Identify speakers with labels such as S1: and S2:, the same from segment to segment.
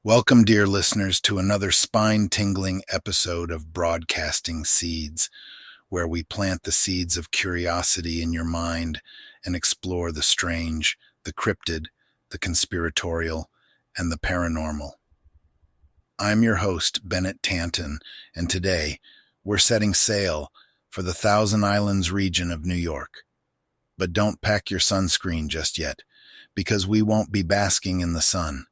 S1: Welcome, dear listeners, to another spine-tingling episode of Broadcasting Seeds, where we plant the seeds of curiosity in your mind and explore the strange, the cryptid, the conspiratorial, and the paranormal. I'm your host, Bennett Tanton, and today we're setting sail for the Thousand Islands region of New York. But don't pack your sunscreen just yet, because we won't be basking in the sun.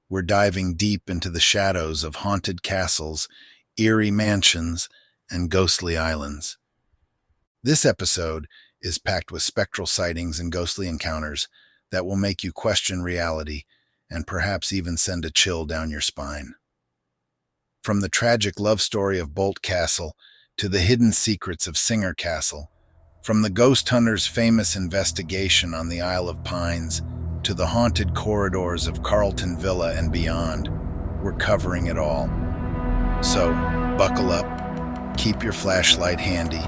S1: We're diving deep into the shadows of haunted castles, eerie mansions, and ghostly islands. This episode is packed with spectral sightings and ghostly encounters that will make you question reality and perhaps even send a chill down your spine. From the tragic love story of Boldt Castle to the hidden secrets of Singer Castle, from the ghost hunter's famous investigation on the Isle of Pines to the haunted corridors of Carlton Villa and beyond, we're covering it all. So, buckle up, keep your flashlight handy,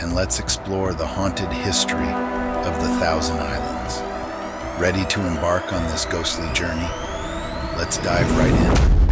S1: and let's explore the haunted history of the Thousand Islands. Ready to embark on this ghostly journey? Let's dive right in.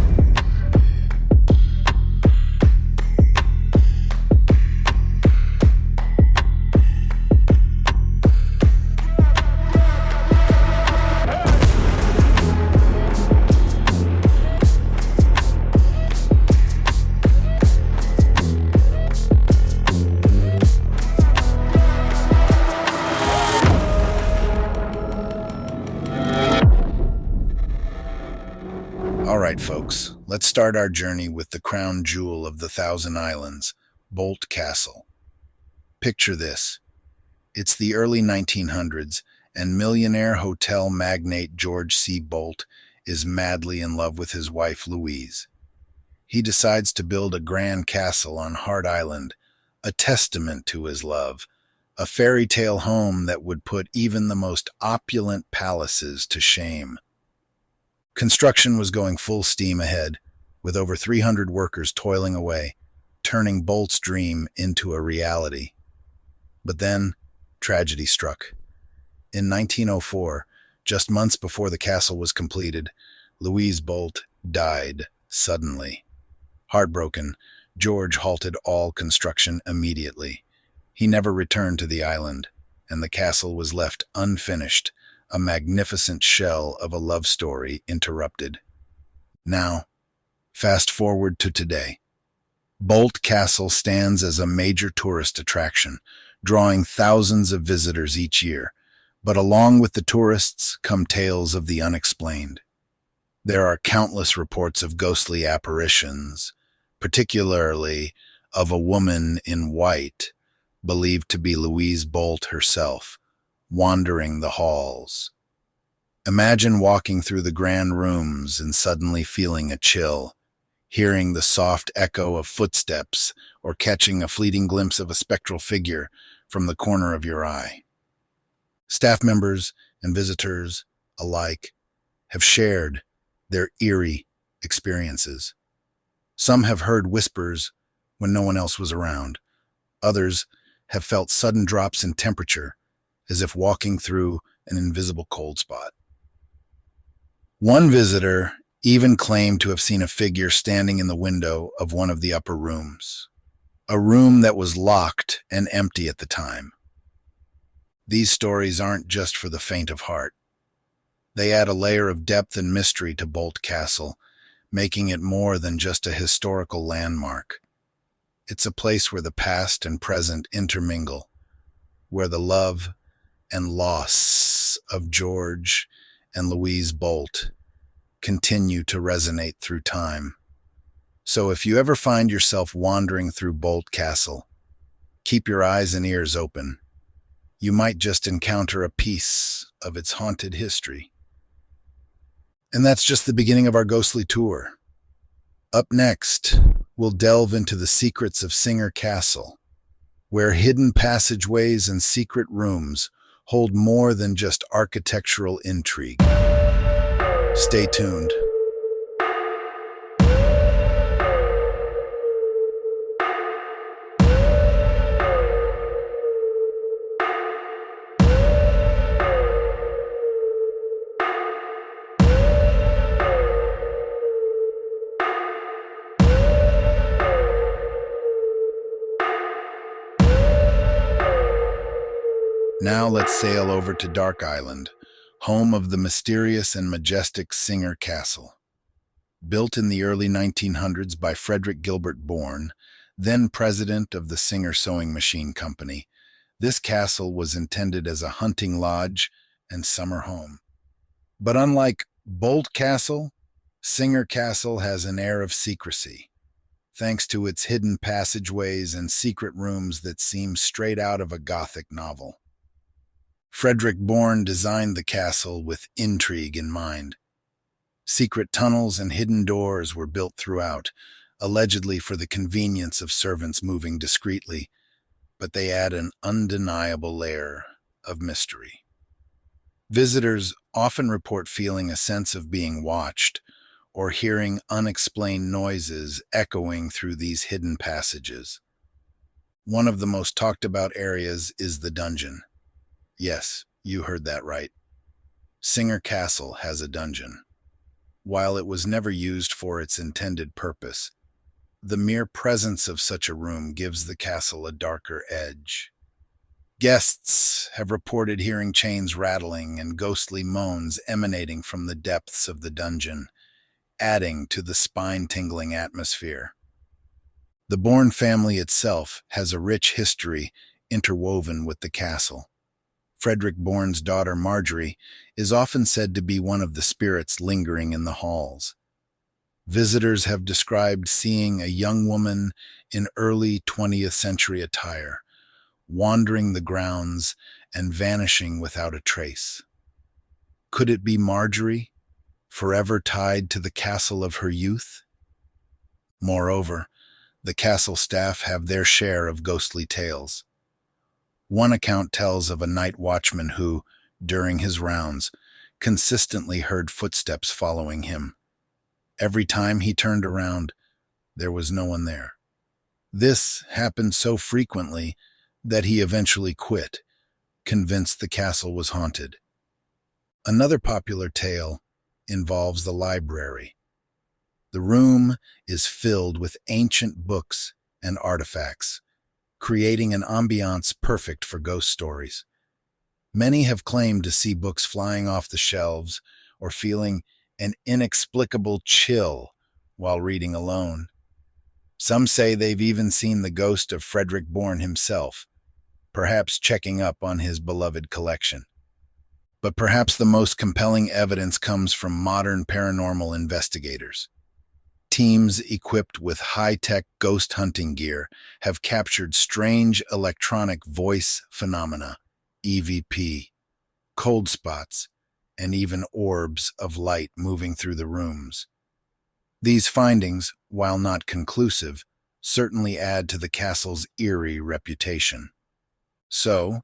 S1: All right, folks, let's start our journey with the crown jewel of the Thousand Islands, Boldt Castle. Picture this. It's the early 1900s, and millionaire hotel magnate George C. Boldt is madly in love with his wife Louise. He decides to build a grand castle on Hart Island, a testament to his love, a fairy tale home that would put even the most opulent palaces to shame. Construction was going full steam ahead, with over 300 workers toiling away, turning Boldt's dream into a reality. But then, tragedy struck. In 1904, just months before the castle was completed, Louise Boldt died suddenly. Heartbroken, George halted all construction immediately. He never returned to the island, and the castle was left unfinished, a magnificent shell of a love story interrupted. Now, fast forward to today. Boldt Castle stands as a major tourist attraction, drawing thousands of visitors each year. But along with the tourists come tales of the unexplained. There are countless reports of ghostly apparitions, particularly of a woman in white, believed to be Louise Boldt herself, wandering the halls. Imagine walking through the grand rooms and suddenly feeling a chill, hearing the soft echo of footsteps or catching a fleeting glimpse of a spectral figure from the corner of your eye. Staff members and visitors alike have shared their eerie experiences. Some have heard whispers when no one else was around. Others have felt sudden drops in temperature, as if walking through an invisible cold spot. One visitor even claimed to have seen a figure standing in the window of one of the upper rooms, a room that was locked and empty at the time. These stories aren't just for the faint of heart. They add a layer of depth and mystery to Boldt Castle, making it more than just a historical landmark. It's a place where the past and present intermingle, where the love and loss of George and Louise Boldt continue to resonate through time. So if you ever find yourself wandering through Boldt Castle, keep your eyes and ears open. You might just encounter a piece of its haunted history. And that's just the beginning of our ghostly tour. Up next, we'll delve into the secrets of Singer Castle, where hidden passageways and secret rooms hold more than just architectural intrigue. Stay tuned. Now let's sail over to Dark Island, home of the mysterious and majestic Singer Castle. Built in the early 1900s by Frederick Gilbert Bourne, then president of the Singer Sewing Machine Company, this castle was intended as a hunting lodge and summer home. But unlike Boldt Castle, Singer Castle has an air of secrecy, thanks to its hidden passageways and secret rooms that seem straight out of a Gothic novel. Frederick Bourne designed the castle with intrigue in mind. Secret tunnels and hidden doors were built throughout, allegedly for the convenience of servants moving discreetly, but they add an undeniable layer of mystery. Visitors often report feeling a sense of being watched or hearing unexplained noises echoing through these hidden passages. One of the most talked about areas is the dungeon. Yes, you heard that right. Singer Castle has a dungeon. While it was never used for its intended purpose, the mere presence of such a room gives the castle a darker edge. Guests have reported hearing chains rattling and ghostly moans emanating from the depths of the dungeon, adding to the spine-tingling atmosphere. The Bourne family itself has a rich history interwoven with the castle. Frederick Bourne's daughter Marjorie is often said to be one of the spirits lingering in the halls. Visitors have described seeing a young woman in early 20th century attire, wandering the grounds and vanishing without a trace. Could it be Marjorie, forever tied to the castle of her youth? Moreover, the castle staff have their share of ghostly tales. One account tells of a night watchman who, during his rounds, consistently heard footsteps following him. Every time he turned around, there was no one there. This happened so frequently that he eventually quit, convinced the castle was haunted. Another popular tale involves the library. The room is filled with ancient books and artifacts, creating an ambiance perfect for ghost stories. Many have claimed to see books flying off the shelves or feeling an inexplicable chill while reading alone. Some say they've even seen the ghost of Frederick Bourne himself, perhaps checking up on his beloved collection. But perhaps the most compelling evidence comes from modern paranormal investigators. Teams equipped with high-tech ghost hunting gear have captured strange electronic voice phenomena, EVP, cold spots, and even orbs of light moving through the rooms. These findings, while not conclusive, certainly add to the castle's eerie reputation. So,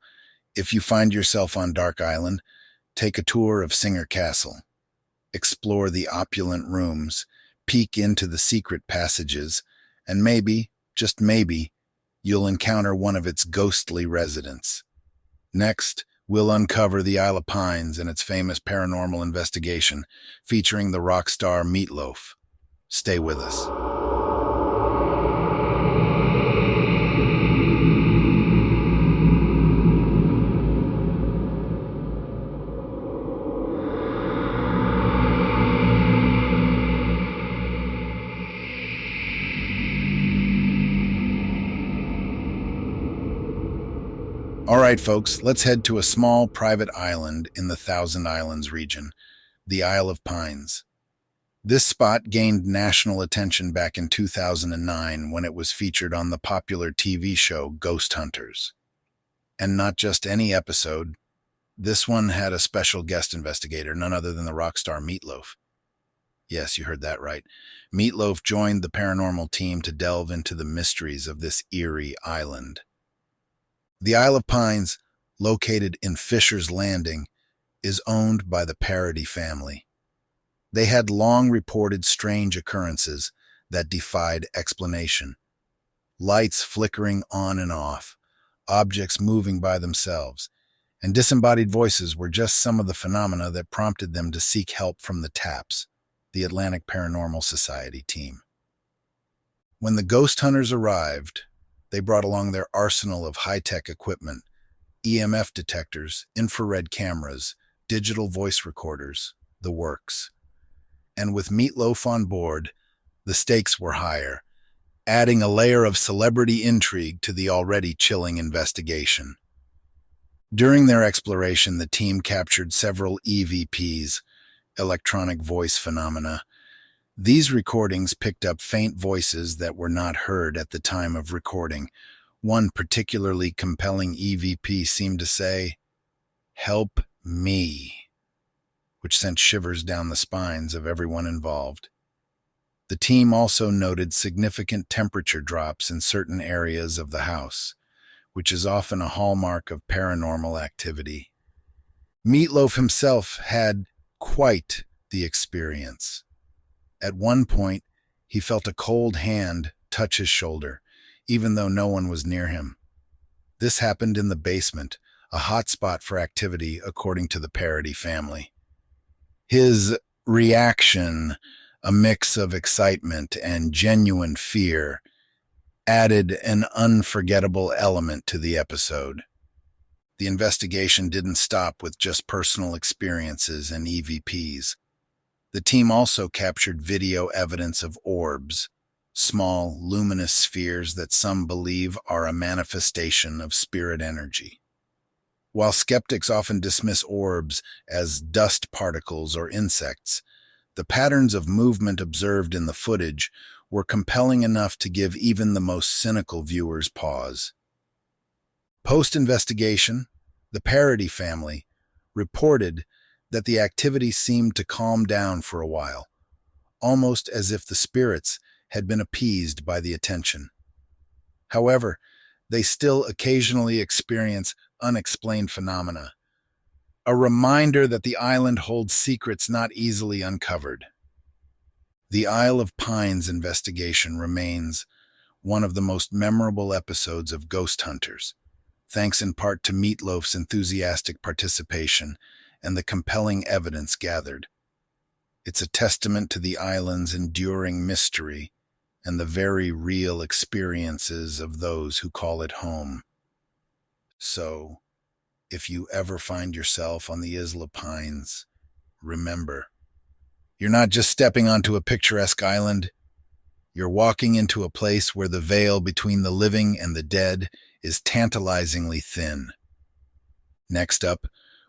S1: if you find yourself on Dark Island, take a tour of Singer Castle. Explore the opulent rooms, peek into the secret passages, and maybe, just maybe, you'll encounter one of its ghostly residents. Next, we'll uncover the Isle of Pines and its famous paranormal investigation, featuring the rock star Meatloaf. Stay with us. All right, folks, let's head to a small private island in the Thousand Islands region, the Isle of Pines. This spot gained national attention back in 2009 when it was featured on the popular TV show Ghost Hunters. And not just any episode, this one had a special guest investigator, none other than the rock star Meatloaf. Yes, you heard that right. Meatloaf joined the paranormal team to delve into the mysteries of this eerie island. The Isle of Pines, located in Fisher's Landing, is owned by the Parody family. They had long reported strange occurrences that defied explanation. Lights flickering on and off, objects moving by themselves, and disembodied voices were just some of the phenomena that prompted them to seek help from the TAPS, the Atlantic Paranormal Society team. When the ghost hunters arrived, they brought along their arsenal of high-tech equipment, EMF detectors, infrared cameras, digital voice recorders, the works. And with Meatloaf on board, the stakes were higher, adding a layer of celebrity intrigue to the already chilling investigation. During their exploration, the team captured several EVPs, electronic voice phenomena. These recordings picked up faint voices that were not heard at the time of recording. One particularly compelling EVP seemed to say, "Help me," which sent shivers down the spines of everyone involved. The team also noted significant temperature drops in certain areas of the house, which is often a hallmark of paranormal activity. Meatloaf himself had quite the experience. At one point, he felt a cold hand touch his shoulder, even though no one was near him. This happened in the basement, a hot spot for activity according to the Parody family. His reaction, a mix of excitement and genuine fear, added an unforgettable element to the episode. The investigation didn't stop with just personal experiences and EVPs. The team also captured video evidence of orbs, small, luminous spheres that some believe are a manifestation of spirit energy. While skeptics often dismiss orbs as dust particles or insects, the patterns of movement observed in the footage were compelling enough to give even the most cynical viewers pause. Post-investigation, the Parody family reported that the activity seemed to calm down for a while, almost as if the spirits had been appeased by the attention. However, they still occasionally experience unexplained phenomena, a reminder that the island holds secrets not easily uncovered. The Isle of Pines investigation remains one of the most memorable episodes of Ghost Hunters, thanks in part to Meatloaf's enthusiastic participation and the compelling evidence gathered. It's a testament to the island's enduring mystery and the very real experiences of those who call it home. So, if you ever find yourself on the Isle of Pines, remember, you're not just stepping onto a picturesque island, you're walking into a place where the veil between the living and the dead is tantalizingly thin. Next up,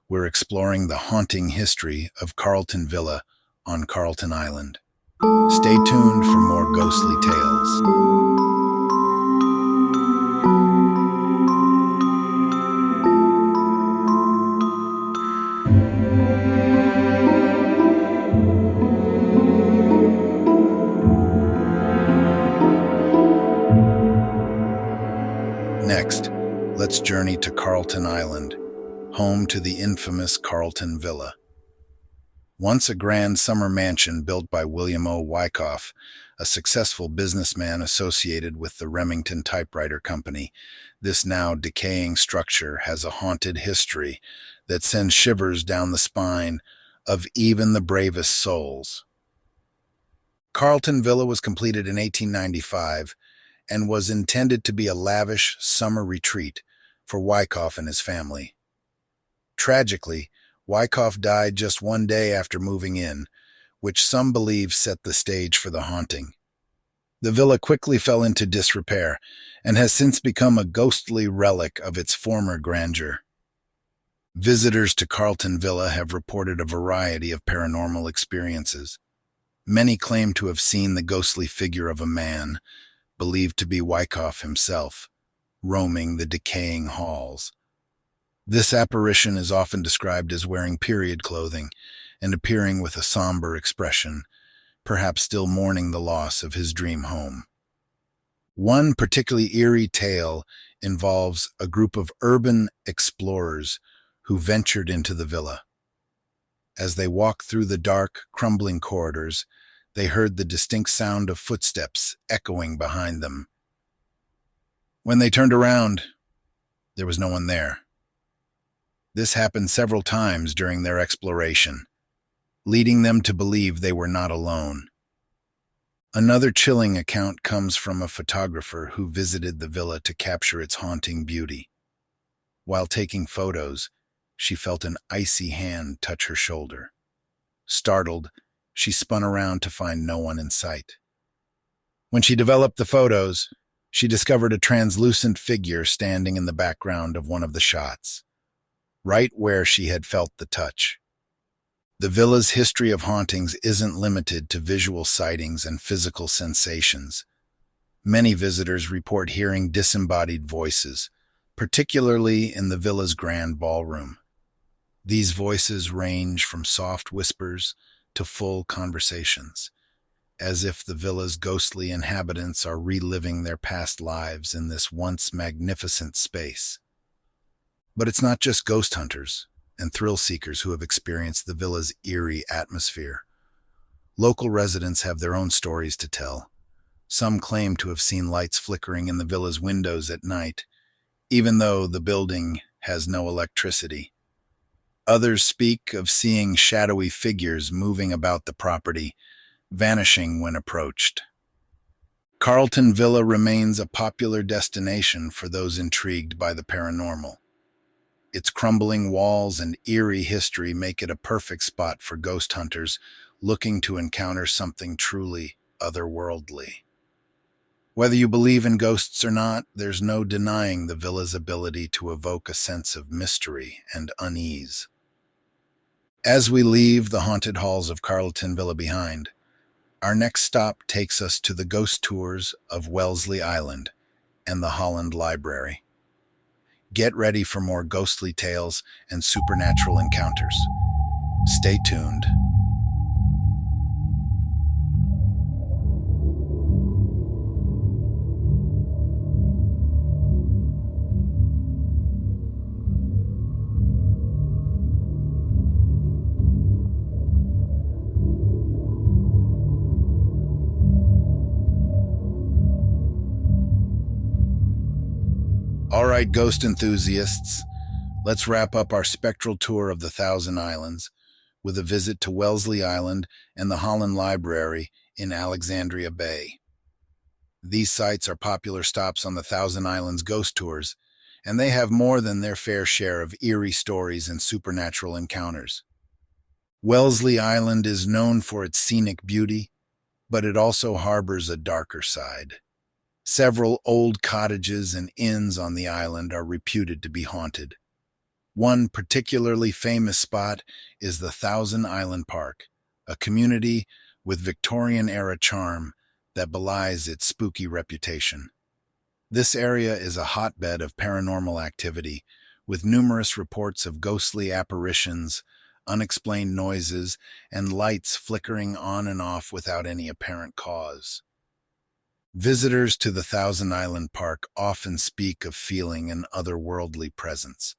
S1: we're exploring the haunting history of Carlton Villa on Carlton Island. Stay tuned for more ghostly tales. Next, let's journey to Carlton Island, home to the infamous Carlton Villa. Once a grand summer mansion built by William O. Wyckoff, a successful businessman associated with the Remington Typewriter Company, this now decaying structure has a haunted history that sends shivers down the spine of even the bravest souls. Carlton Villa was completed in 1895 and was intended to be a lavish summer retreat for Wyckoff and his family. Tragically, Wyckoff died just one day after moving in, which some believe set the stage for the haunting. The villa quickly fell into disrepair and has since become a ghostly relic of its former grandeur. Visitors to Carlton Villa have reported a variety of paranormal experiences. Many claim to have seen the ghostly figure of a man, believed to be Wyckoff himself, roaming the decaying halls. This apparition is often described as wearing period clothing and appearing with a somber expression, perhaps still mourning the loss of his dream home. One particularly eerie tale involves a group of urban explorers who ventured into the villa. As they walked through the dark, crumbling corridors, they heard the distinct sound of footsteps echoing behind them. When they turned around, there was no one there. This happened several times during their exploration, leading them to believe they were not alone. Another chilling account comes from a photographer who visited the villa to capture its haunting beauty. While taking photos, she felt an icy hand touch her shoulder. Startled, she spun around to find no one in sight. When she developed the photos, she discovered a translucent figure standing in the background of one of the shots, right where she had felt the touch. The villa's history of hauntings isn't limited to visual sightings and physical sensations. Many visitors report hearing disembodied voices, particularly in the villa's grand ballroom. These voices range from soft whispers to full conversations, as if the villa's ghostly inhabitants are reliving their past lives in this once magnificent space. But it's not just ghost hunters and thrill seekers who have experienced the villa's eerie atmosphere. Local residents have their own stories to tell. Some claim to have seen lights flickering in the villa's windows at night, even though the building has no electricity. Others speak of seeing shadowy figures moving about the property, vanishing when approached. Carlton Villa remains a popular destination for those intrigued by the paranormal. Its crumbling walls and eerie history make it a perfect spot for ghost hunters looking to encounter something truly otherworldly. Whether you believe in ghosts or not, there's no denying the villa's ability to evoke a sense of mystery and unease. As we leave the haunted halls of Carlton Villa behind, our next stop takes us to the ghost tours of Wellesley Island and the Holland Library. Get ready for more ghostly tales and supernatural encounters. Stay tuned. All right, ghost enthusiasts, let's wrap up our spectral tour of the Thousand Islands with a visit to Wellesley Island and the Holland Library in Alexandria Bay. These sites are popular stops on the Thousand Islands ghost tours, and they have more than their fair share of eerie stories and supernatural encounters. Wellesley Island is known for its scenic beauty, but it also harbors a darker side. Several old cottages and inns on the island are reputed to be haunted. One particularly famous spot is the Thousand Island Park, a community with Victorian-era charm that belies its spooky reputation. This area is a hotbed of paranormal activity, with numerous reports of ghostly apparitions, unexplained noises, and lights flickering on and off without any apparent cause. Visitors to the Thousand Island Park often speak of feeling an otherworldly presence.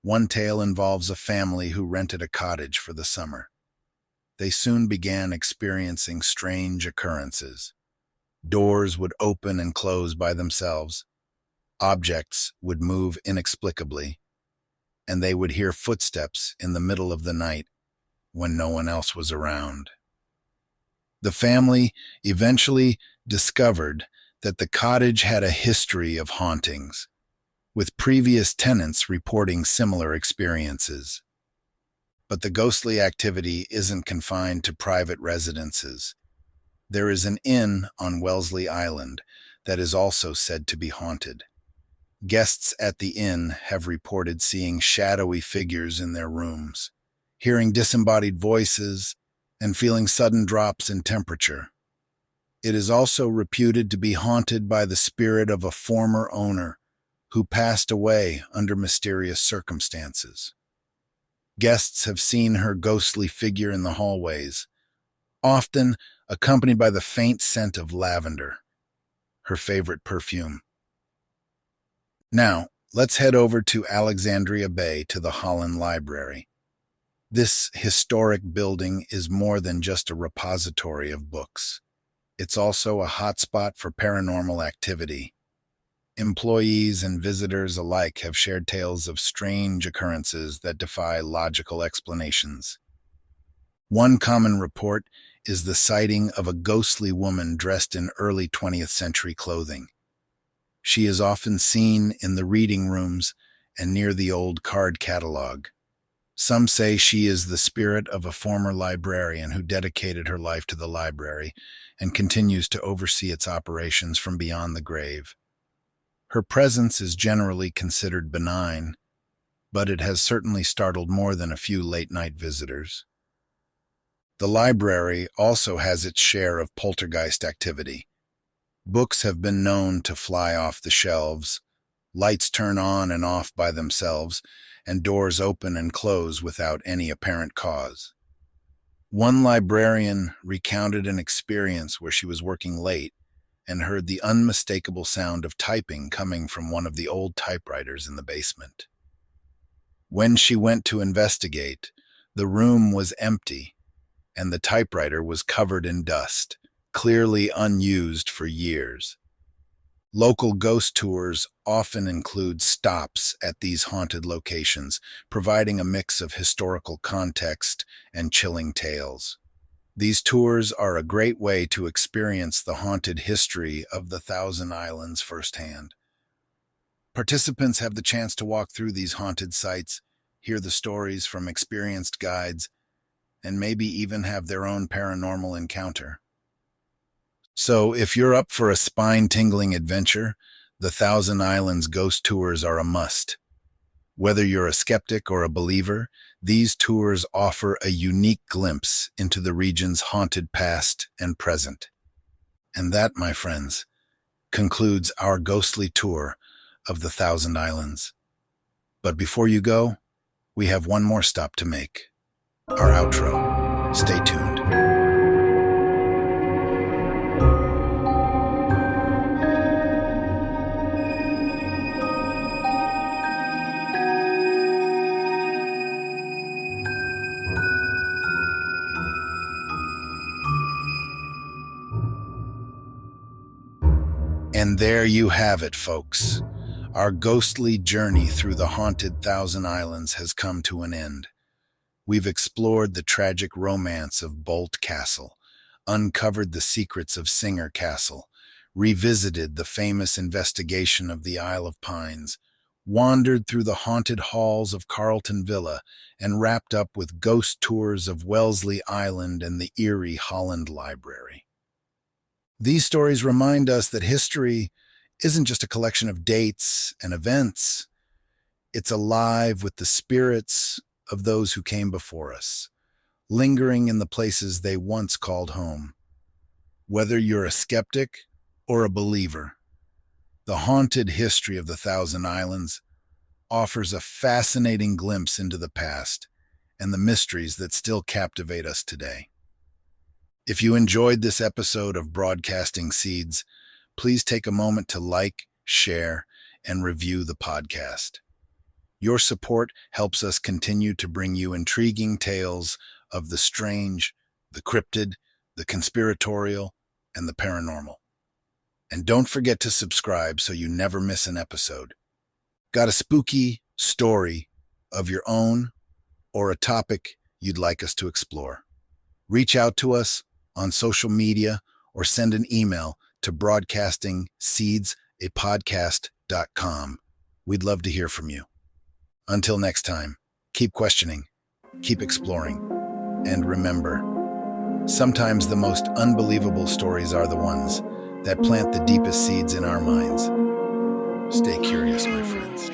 S1: One tale involves a family who rented a cottage for the summer. They soon began experiencing strange occurrences. Doors would open and close by themselves. Objects would move inexplicably, and they would hear footsteps in the middle of the night when no one else was around. The family eventually discovered that the cottage had a history of hauntings, with previous tenants reporting similar experiences. But the ghostly activity isn't confined to private residences. There is an inn on Wellesley Island that is also said to be haunted. Guests at the inn have reported seeing shadowy figures in their rooms, hearing disembodied voices, and feeling sudden drops in temperature. It is also reputed to be haunted by the spirit of a former owner who passed away under mysterious circumstances. Guests have seen her ghostly figure in the hallways, often accompanied by the faint scent of lavender, her favorite perfume. Now, let's head over to Alexandria Bay to the Holland Library. This historic building is more than just a repository of books. It's also a hotspot for paranormal activity. Employees and visitors alike have shared tales of strange occurrences that defy logical explanations. One common report is the sighting of a ghostly woman dressed in early 20th century clothing. She is often seen in the reading rooms and near the old card catalog. Some say she is the spirit of a former librarian who dedicated her life to the library and continues to oversee its operations from beyond the grave. Her presence is generally considered benign, but it has certainly startled more than a few late-night visitors. The library also has its share of poltergeist activity. Books have been known to fly off the shelves, lights turn on and off by themselves, and doors open and close without any apparent cause. One librarian recounted an experience where she was working late and heard the unmistakable sound of typing coming from one of the old typewriters in the basement. When she went to investigate, the room was empty, and the typewriter was covered in dust, clearly unused for years. Local ghost tours often include stops at these haunted locations, providing a mix of historical context and chilling tales. These tours are a great way to experience the haunted history of the Thousand Islands firsthand. Participants have the chance to walk through these haunted sites, hear the stories from experienced guides, and maybe even have their own paranormal encounter. So, if you're up for a spine-tingling adventure, the Thousand Islands ghost tours are a must. Whether you're a skeptic or a believer, these tours offer a unique glimpse into the region's haunted past and present. And that, my friends, concludes our ghostly tour of the Thousand Islands. But before you go, we have one more stop to make. Our outro. Stay tuned. And there you have it, folks. Our ghostly journey through the haunted Thousand Islands has come to an end. We've explored the tragic romance of Boldt Castle, uncovered the secrets of Singer Castle, revisited the famous investigation of the Isle of Pines, wandered through the haunted halls of Carlton Villa, and wrapped up with ghost tours of Wellesley Island and the eerie Holland Library. These stories remind us that history isn't just a collection of dates and events. It's alive with the spirits of those who came before us, lingering in the places they once called home. Whether you're a skeptic or a believer, the haunted history of the Thousand Islands offers a fascinating glimpse into the past and the mysteries that still captivate us today. If you enjoyed this episode of Broadcasting Seeds, please take a moment to like, share, and review the podcast. Your support helps us continue to bring you intriguing tales of the strange, the cryptid, the conspiratorial, and the paranormal. And don't forget to subscribe so you never miss an episode. Got a spooky story of your own or a topic you'd like us to explore? Reach out to us on social media or send an email to broadcastingseedsapodcast.com. We'd love to hear from you. Until next time, keep questioning, keep exploring, and remember, sometimes the most unbelievable stories are the ones that plant the deepest seeds in our minds. Stay curious, my friends.